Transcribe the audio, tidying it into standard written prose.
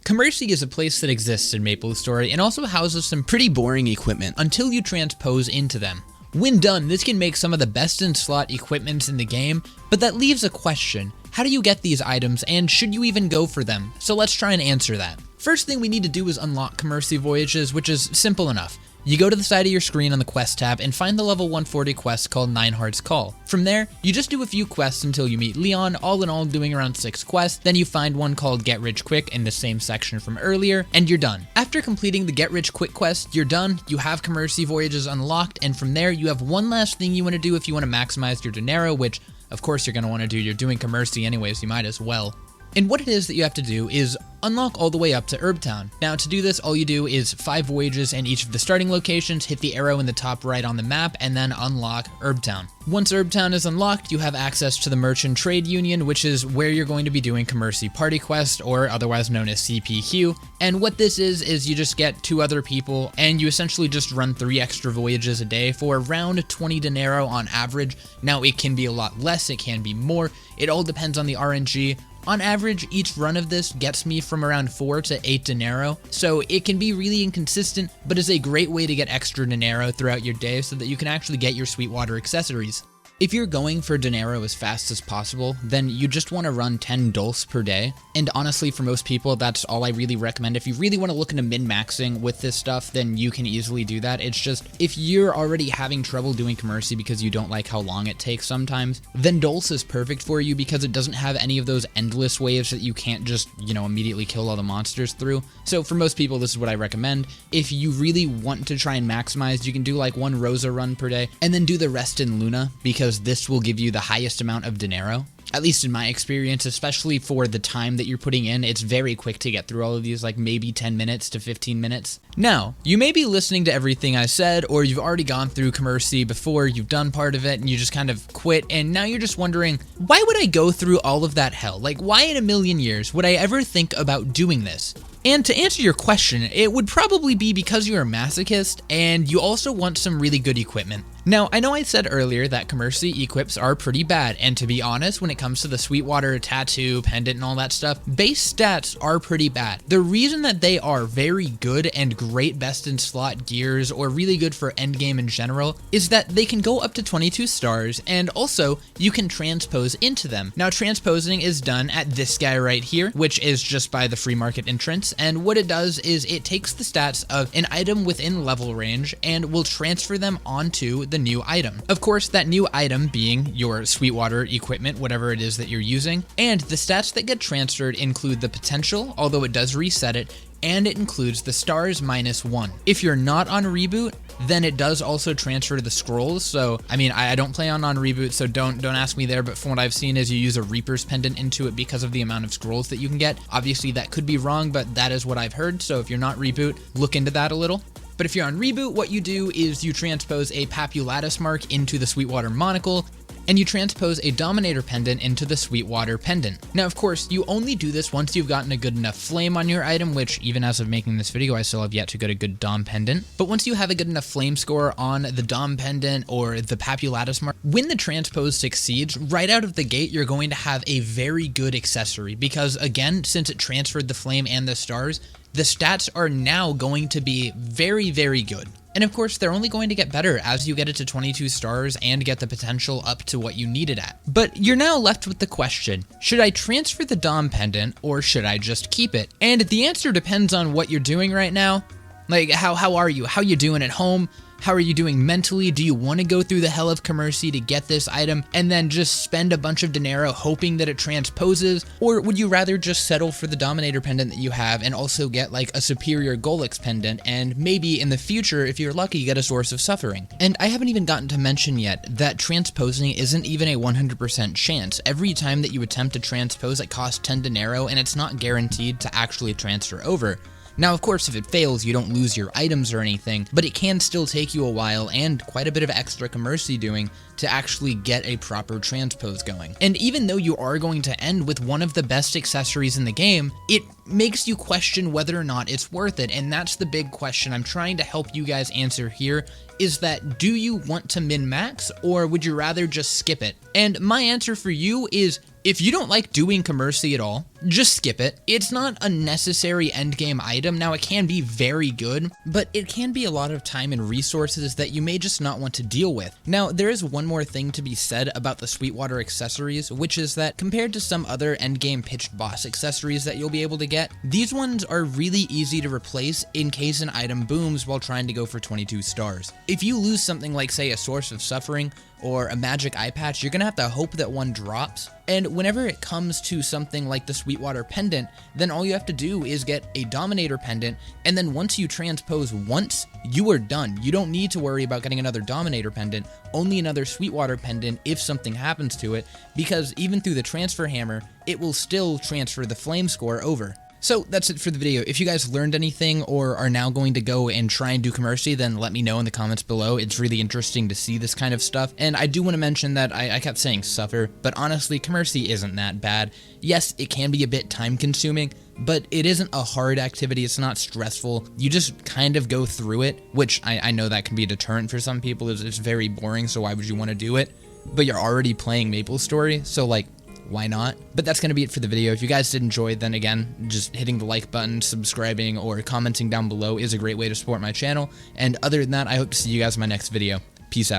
Commerci is a place that exists in MapleStory and also houses some pretty boring equipment until you transpose into them. When done, this can make some of the best in slot equipments in the game, but that leaves a question. How do you get these items, and should you even go for them? So let's try and answer that. First thing we need to do is unlock Commerci voyages, which is simple enough. You go to the side of your screen on the quest tab and find the level 140 quest called 9 Hearts Call. From there, you just do a few quests until you meet Leon, all in all doing around 6 quests, then you find one called Get Rich Quick in the same section from earlier, and you're done. After completing the Get Rich Quick quest, you're done, you have Commerci voyages unlocked, and from there you have one last thing you want to do if you want to maximize your dinero, which of course you're going to want to do, you're doing Commerci anyways, you might as well. And what it is that you have to do is unlock all the way up to Herbtown. Now to do this, all you do is 5 voyages in each of the starting locations, hit the arrow in the top right on the map, and then unlock Herbtown. Once Herbtown is unlocked, you have access to the Merchant Trade Union, which is where you're going to be doing Commerci Party Quest, or otherwise known as CPQ. And what this is you just get 2 other people, and you essentially just run 3 extra voyages a day for around 20 dinero on average. Now it can be a lot less, it can be more, it all depends on the RNG. On average, each run of this gets me from around 4 to 8 dinero, so it can be really inconsistent, but is a great way to get extra dinero throughout your day so that you can actually get your Sweetwater accessories. If you're going for dinero as fast as possible, then you just want to run 10 dulce per day, and honestly for most people that's all I really recommend. If you really want to look into min-maxing with this stuff, then you can easily do that. It's just, if you're already having trouble doing Commerci because you don't like how long it takes sometimes, then dulce is perfect for you because it doesn't have any of those endless waves that you can't just, immediately kill all the monsters through. So for most people, this is what I recommend. If you really want to try and maximize, you can do like 1 Rosa run per day, and then do the rest in Luna, because this will give you the highest amount of dinero. At least in my experience, especially for the time that you're putting in, it's very quick to get through all of these, like maybe 10 minutes to 15 minutes. Now, you may be listening to everything I said, or you've already gone through Commerci before, you've done part of it, and you just kind of quit, and now you're just wondering, why would I go through all of that hell? Like, why in a million years would I ever think about doing this? And to answer your question, it would probably be because you're a masochist, and you also want some really good equipment. Now, I know I said earlier that Commerci equips are pretty bad, and to be honest, when it comes to the Sweetwater tattoo, pendant, and all that stuff, base stats are pretty bad. The reason that they are very good and great best in slot gears, or really good for endgame in general, is that they can go up to 22 stars, and also, you can transpose into them. Now, transposing is done at this guy right here, which is just by the free market entrance, and what it does is it takes the stats of an item within level range and will transfer them onto the new item. Of course, that new item being your Sweetwater equipment, whatever it is that you're using, and the stats that get transferred include the potential, although it does reset it, and it includes the stars -1. If you're not on reboot, then it does also transfer to the scrolls. So, I mean, I don't play on reboot, so don't ask me there, but from what I've seen is you use a Reaper's Pendant into it because of the amount of scrolls that you can get. Obviously, that could be wrong, but that is what I've heard, so if you're not reboot, look into that a little. But if you're on reboot, what you do is you transpose a Papulatus mark into the Sweetwater monocle, and you transpose a Dominator pendant into the Sweetwater pendant. Now, of course, you only do this once you've gotten a good enough flame on your item, which even as of making this video, I still have yet to get a good Dom pendant. But once you have a good enough flame score on the Dom pendant or the Papulatus mark, when the transpose succeeds, right out of the gate, you're going to have a very good accessory because, again, since it transferred the flame and the stars, the stats are now going to be very, very good. And of course, they're only going to get better as you get it to 22 stars and get the potential up to what you need it at. But you're now left with the question, should I transfer the Dom pendant or should I just keep it? And the answer depends on what you're doing right now. Like, how are you? How you doing at home? How are you doing mentally? Do you want to go through the hell of Commerci to get this item and then just spend a bunch of dinero hoping that it transposes? Or would you rather just settle for the Dominator pendant that you have and also get like a superior Gollux Pendant and maybe in the future, if you're lucky, get a Source of Suffering? And I haven't even gotten to mention yet that transposing isn't even a 100% chance. Every time that you attempt to transpose, it costs 10 dinero and it's not guaranteed to actually transfer over. Now, of course, if it fails, you don't lose your items or anything, but it can still take you a while and quite a bit of extra Commerci doing to actually get a proper transpose going. And even though you are going to end with one of the best accessories in the game, it makes you question whether or not it's worth it. And that's the big question I'm trying to help you guys answer here, is that do you want to min-max or would you rather just skip it? And my answer for you is, if you don't like doing Commerci at all, just skip it. It's not a necessary endgame item. Now, it can be very good, but it can be a lot of time and resources that you may just not want to deal with. Now, there is one more thing to be said about the Sweetwater accessories, which is that compared to some other endgame pitched boss accessories that you'll be able to get, these ones are really easy to replace in case an item booms while trying to go for 22 stars. If you lose something like, say, a Source of Suffering or a magic eye patch, you're gonna have to hope that one drops. And whenever it comes to something like the Sweetwater Pendant, then all you have to do is get a Dominator Pendant, and then once you transpose once, you are done. You don't need to worry about getting another Dominator Pendant, only another Sweetwater Pendant if something happens to it, because even through the transfer hammer, it will still transfer the flame score over. So that's it for the video. If you guys learned anything or are now going to go and try and do Commerci, then let me know in the comments below. It's really interesting to see this kind of stuff. And I do want to mention that I kept saying suffer, but honestly, Commerci isn't that bad. Yes, it can be a bit time consuming, but it isn't a hard activity. It's not stressful. You just kind of go through it, which I know that can be a deterrent for some people. It's very boring, so why would you want to do it? But you're already playing MapleStory, so like, why not? But that's going to be it for the video. If you guys did enjoy, then again, just hitting the like button, subscribing, or commenting down below is a great way to support my channel. And other than that, I hope to see you guys in my next video. Peace out.